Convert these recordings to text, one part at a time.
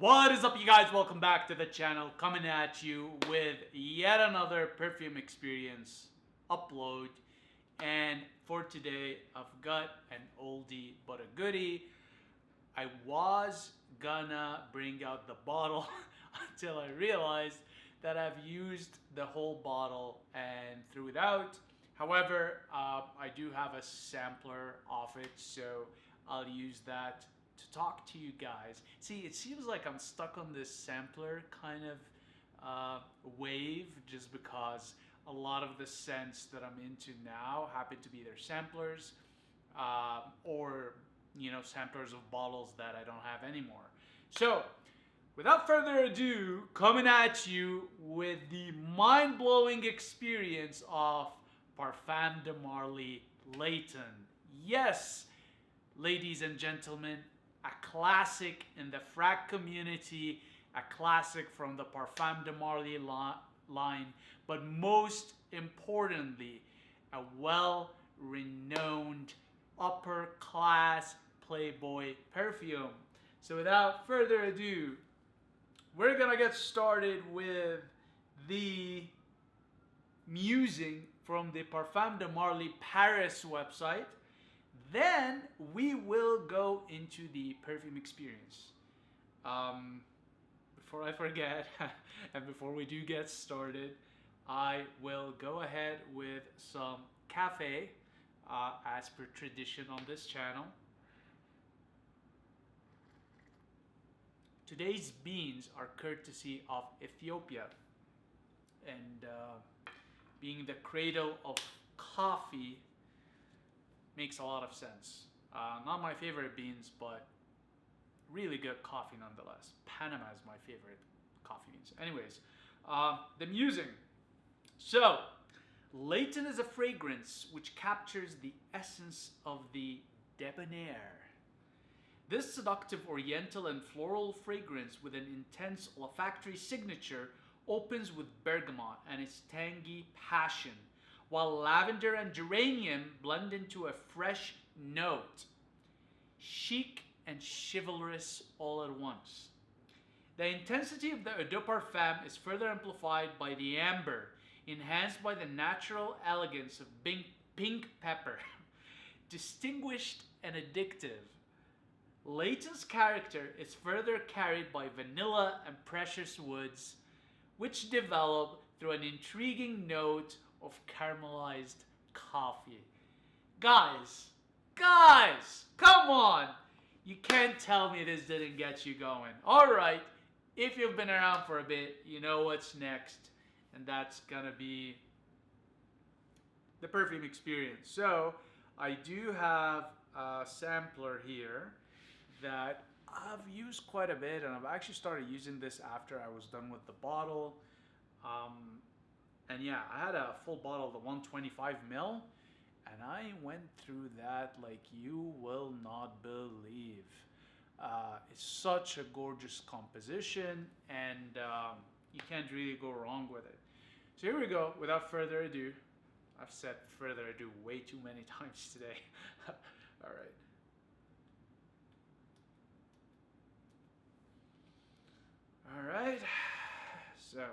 What is up, you guys? Welcome back to the channel, coming at you with yet another perfume experience upload. And for today, I've got an oldie but a goodie. I was gonna bring out the bottle until I realized that I've used the whole bottle and threw it out. However, I do have a sampler of it, so I'll use that to talk to you guys. See, it seems like I'm stuck on this sampler kind of wave just because a lot of the scents that I'm into now happen to be either samplers or samplers of bottles that I don't have anymore. So without further ado, coming at you with the mind-blowing experience of Parfums de Marly Layton. Yes, ladies and gentlemen, a classic in the frac community, a classic from the Parfums de Marly line, but most importantly, a well-renowned upper-class Playboy perfume. So without further ado, we're gonna get started with the musing from the Parfums de Marly Paris website. Then we will go into the perfume experience. Before I forget, and before we do get started, I will go ahead with some cafe, as per tradition on this channel. Today's beans are courtesy of Ethiopia, and being the cradle of coffee makes a lot of sense. Not my favorite beans, but really good coffee nonetheless. Panama is my favorite coffee beans. Anyways, the musing. So, Layton is a fragrance which captures the essence of the debonair. This seductive oriental and floral fragrance with an intense olfactory signature opens with bergamot and its tangy passion, while lavender and geranium blend into a fresh note. Chic and chivalrous all at once. The intensity of the eau de parfum is further amplified by the amber, enhanced by the natural elegance of pink pepper. Distinguished and addictive, Layton's character is further carried by vanilla and precious woods, which develop through an intriguing note of caramelized coffee. Guys, come on! You can't tell me this didn't get you going. Alright, if you've been around for a bit, you know what's next. And that's gonna be the perfume experience. So, I do have a sampler here that I've used quite a bit, and I've actually started using this after I was done with the bottle. And yeah, I had a full bottle of the 125 ml, and I went through that like you will not believe. It's such a gorgeous composition, and you can't really go wrong with it. So here we go. Without further ado, I've said further ado way too many times today. All right. All right. So,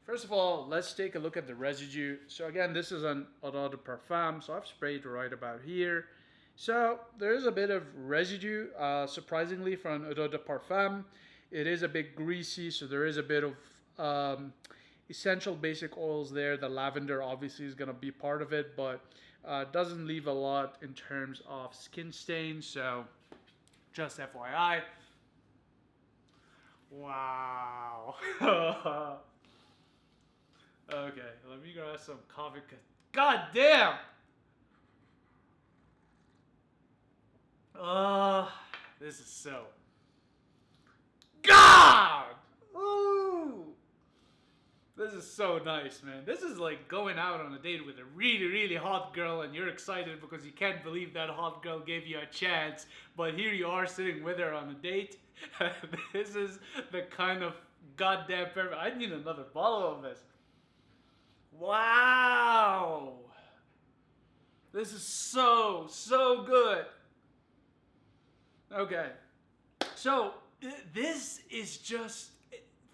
first of all, let's take a look at the residue. So again, this is an eau de parfum, so I've sprayed right about here. So there is a bit of residue, surprisingly, from eau de parfum. It is a bit greasy, so there is a bit of essential basic oils there. The lavender obviously is going to be part of it, but doesn't leave a lot in terms of skin stains, so just FYI. Wow. Okay, let me grab some coffee. God damn! This is so. God! Ooh! This is so nice, man. This is like going out on a date with a really, really hot girl, and you're excited because you can't believe that hot girl gave you a chance, but here you are sitting with her on a date. This is the kind of goddamn perfect. I need another bottle of this. Wow! This is so good. Okay. So, This is just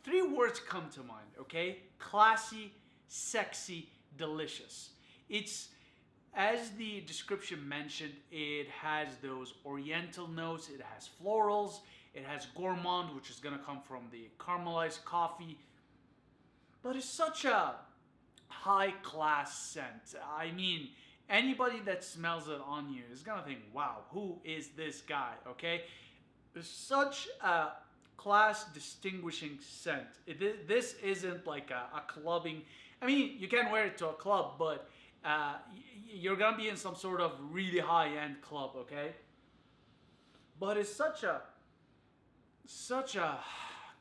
three words come to mind, okay? Classy, sexy, delicious. It's, as the description mentioned, it has those oriental notes, it has florals, it has gourmand, which is gonna come from the caramelized coffee, but it's such a high class scent. I mean, anybody that smells it on you is gonna think, wow, who is this guy, okay? There's such a class distinguishing scent. This isn't like a clubbing. I mean, you can wear it to a club, but you're gonna be in some sort of really high end club, okay? But it's such a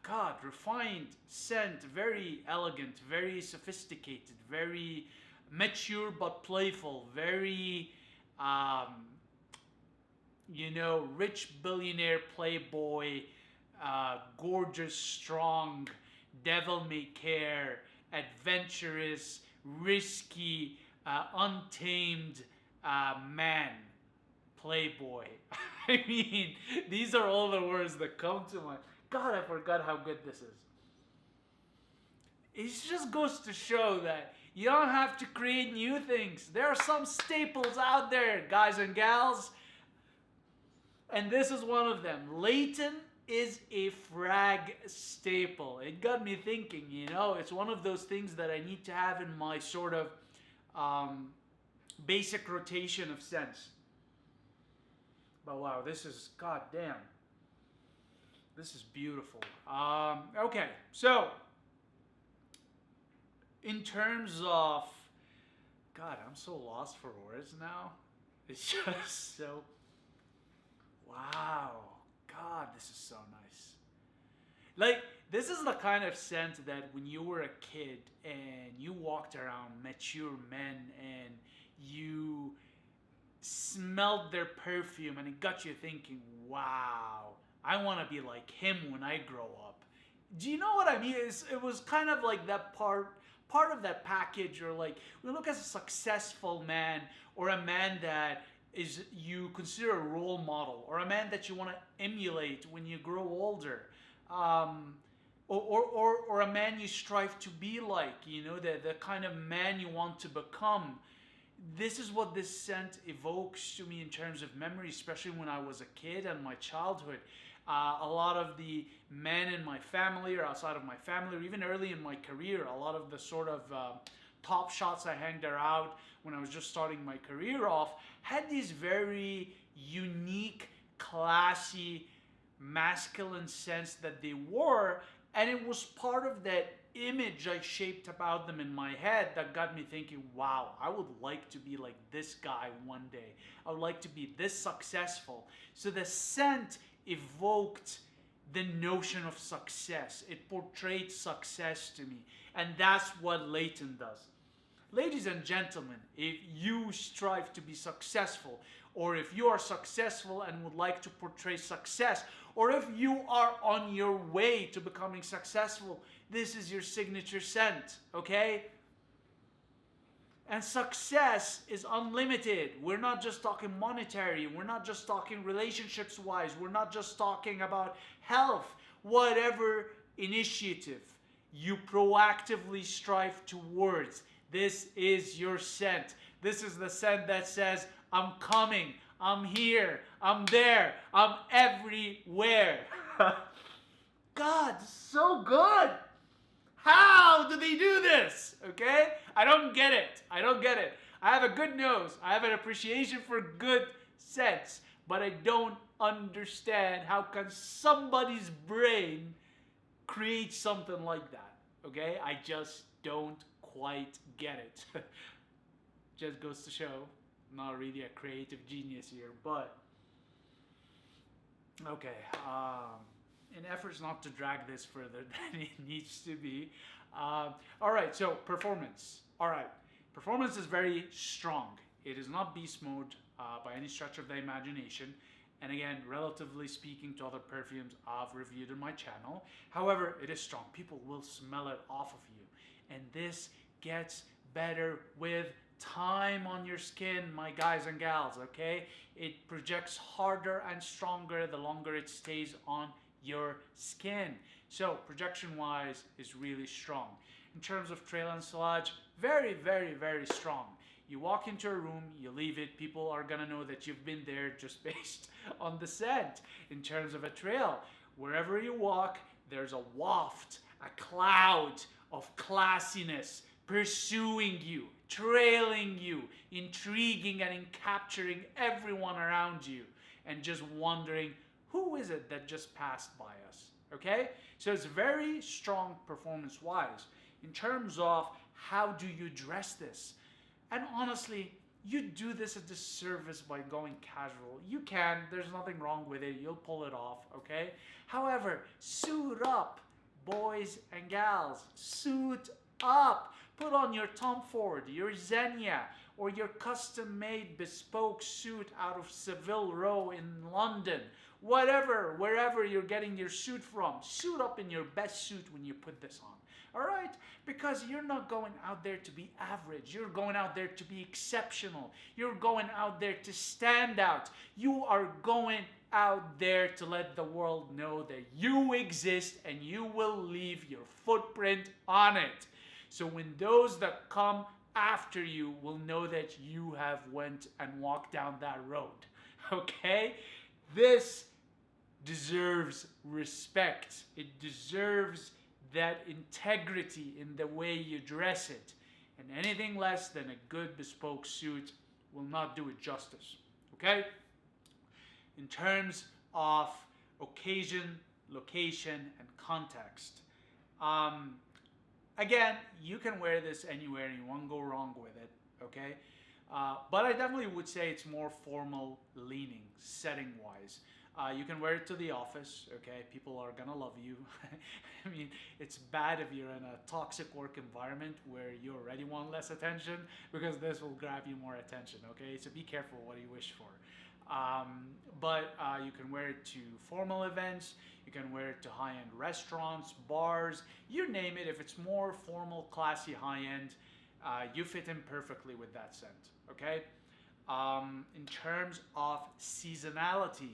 God refined scent, very elegant, very sophisticated, very mature but playful, very rich billionaire playboy, gorgeous, strong, devil may care, adventurous, risky, untamed man, playboy. I mean, these are all the words that come to mind. God, I forgot how good this is. It just goes to show that you don't have to create new things. There are some staples out there, guys and gals, and this is one of them. Layton is a frag staple. It got me thinking, it's one of those things that I need to have in my sort of basic rotation of scents. But wow, this is, goddamn, this is beautiful. Okay, so in terms of, God, I'm so lost for words now. It's just so, wow, God, this is so nice. Like, this is the kind of scent that when you were a kid and you walked around mature men and you smelled their perfume and it got you thinking, wow, I want to be like him when I grow up. Do you know what I mean? It was kind of like that part of that package, or like we look at a successful man, or a man that is you consider a role model, or a man that you want to emulate when you grow older, or a man you strive to be like, the kind of man you want to become. This is what this scent evokes to me in terms of memory, especially when I was a kid and my childhood. A lot of the men in my family or outside of my family, or even early in my career, a lot of the sort of top shots I hanged around when I was just starting my career off had these very unique, classy, masculine scents that they wore, and it was part of that image I shaped about them in my head that got me thinking, wow, I would like to be like this guy one day. I would like to be this successful. So the scent evoked the notion of success. It portrayed success to me. And that's what Layton does. Ladies and gentlemen, if you strive to be successful, or if you are successful and would like to portray success, or if you are on your way to becoming successful, this is your signature scent, okay? And success is unlimited. We're not just talking monetary. We're not just talking relationships-wise. We're not just talking about health. Whatever initiative you proactively strive towards, this is your scent. This is the scent that says, I'm coming, I'm here, I'm there, I'm everywhere. God, so good. How do they do this? Okay? I don't get it. I have a good nose. I have an appreciation for good scents. But I don't understand how can somebody's brain create something like that. Okay? I just don't quite get it. Just goes to show I'm not really a creative genius here. But, okay. In efforts not to drag this further than it needs to be. All right, so performance. All right, performance is very strong. It is not beast mode by any stretch of the imagination. And again, relatively speaking to other perfumes I've reviewed on my channel. However, it is strong. People will smell it off of you. And this gets better with time on your skin, my guys and gals, okay? It projects harder and stronger the longer it stays on your skin. So projection wise is really strong. In terms of trail and sillage, very, very, very strong. You walk into a room, you leave it, people are gonna know that you've been there just based on the scent. In terms of a trail, wherever you walk, there's a waft, a cloud of classiness pursuing you, trailing you, intriguing and capturing everyone around you, and just wondering, who is it that just passed by us? Okay? So it's very strong performance wise. In terms of how do you dress this? And honestly, you do this a disservice by going casual. You can, there's nothing wrong with it, you'll pull it off, okay? However, suit up, boys and gals, suit up. Put on your Tom Ford, your Xenia, or your custom-made bespoke suit out of Savile Row in London. Whatever, wherever you're getting your suit from, suit up in your best suit when you put this on. All right? Because you're not going out there to be average. You're going out there to be exceptional. You're going out there to stand out. You are going out there to let the world know that you exist and you will leave your footprint on it. So when those that come after you will know that you have went and walked down that road. Okay? This deserves respect. It deserves that integrity in the way you dress it. And anything less than a good bespoke suit will not do it justice. Okay? In terms of occasion, location, and context. Again, you can wear this anywhere and you won't go wrong with it, okay? But I definitely would say it's more formal leaning, setting-wise. You can wear it to the office, okay? People are gonna love you. I mean, it's bad if you're in a toxic work environment where you already want less attention, because this will grab you more attention, okay? So be careful what you wish for. But you can wear it to formal events, you can wear it to high-end restaurants, bars, you name it. If it's more formal, classy, high-end, you fit in perfectly with that scent, okay? In terms of seasonality,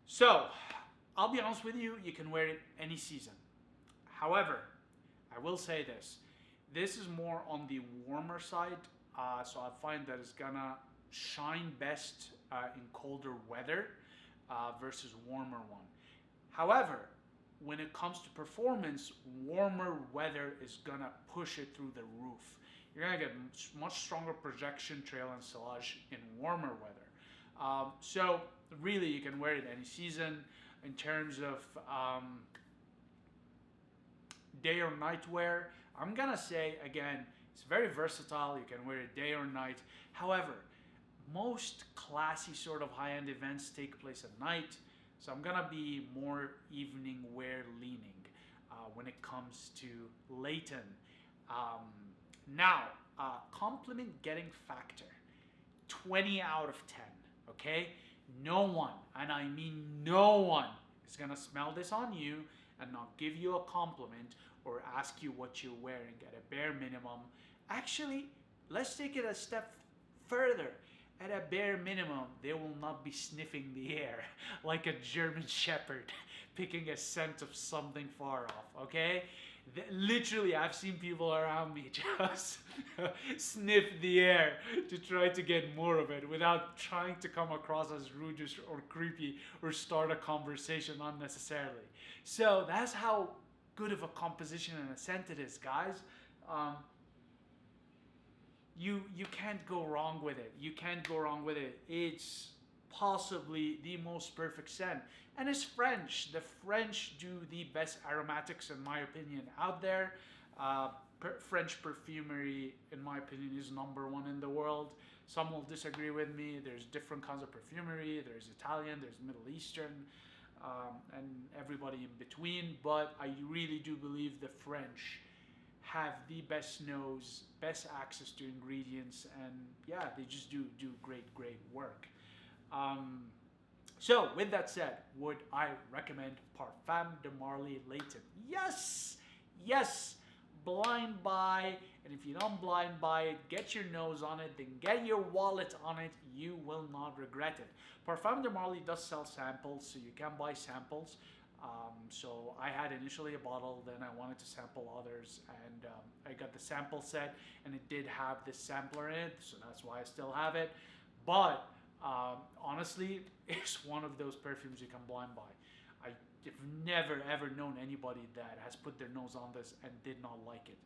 so I'll be honest with you, you can wear it any season. However, I will say this. This is more on the warmer side. So I find that it's gonna shine best in colder weather versus warmer one. However, when it comes to performance, warmer weather is gonna push it through the roof. You're gonna get much stronger projection, trail, and sillage in warmer weather. So really, you can wear it any season. In terms of day or night wear, I'm gonna say again, it's very versatile. You can wear it day or night. However, most classy sort of high-end events take place at night. So I'm gonna be more evening wear leaning when it comes to Layton. Now, compliment getting factor, 20 out of 10, okay? No one, and I mean no one, is gonna smell this on you and not give you a compliment or ask you what you're wearing at a bare minimum. Actually, let's take it a step further. At a bare minimum, they will not be sniffing the air like a German shepherd picking a scent of something far off, okay? Literally, I've seen people around me just sniff the air to try to get more of it without trying to come across as rude or creepy or start a conversation unnecessarily. So that's how good of a composition and a scent it is, guys. You can't go wrong with it. You can't go wrong with it. It's possibly the most perfect scent. And it's French. The French do the best aromatics, in my opinion, out there. French perfumery, in my opinion, is #1 in the world. Some will disagree with me. There's different kinds of perfumery. There's Italian, there's Middle Eastern, and everybody in between. But I really do believe the French have the best nose, best access to ingredients, and yeah, they just do great work. So with that said, would I recommend Parfums de Marly Layton? Yes, blind buy, and if you don't blind buy it, get your nose on it, then get your wallet on it. You will not regret it. Parfum de Marly does sell samples, so you can buy samples. So I had initially a bottle, then I wanted to sample others, and I got the sample set, and it did have this sampler in it, so that's why I still have it. But honestly, it's one of those perfumes you can blind buy. I've never ever known anybody that has put their nose on this and did not like it.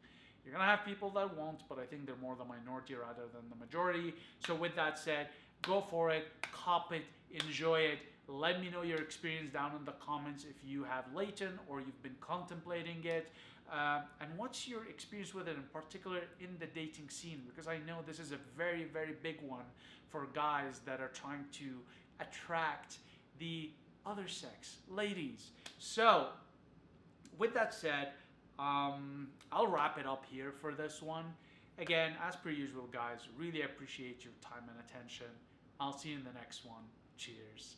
You're gonna have people that won't, but I think they're more the minority rather than the majority. So with that said, go for it, cop it, enjoy it. Let me know your experience down in the comments if you have Layton or you've been contemplating it. And what's your experience with it in particular in the dating scene? Because I know this is a very, very big one for guys that are trying to attract the other sex, ladies. So, with that said, I'll wrap it up here for this one. Again, as per usual, guys, really appreciate your time and attention. I'll see you in the next one. Cheers.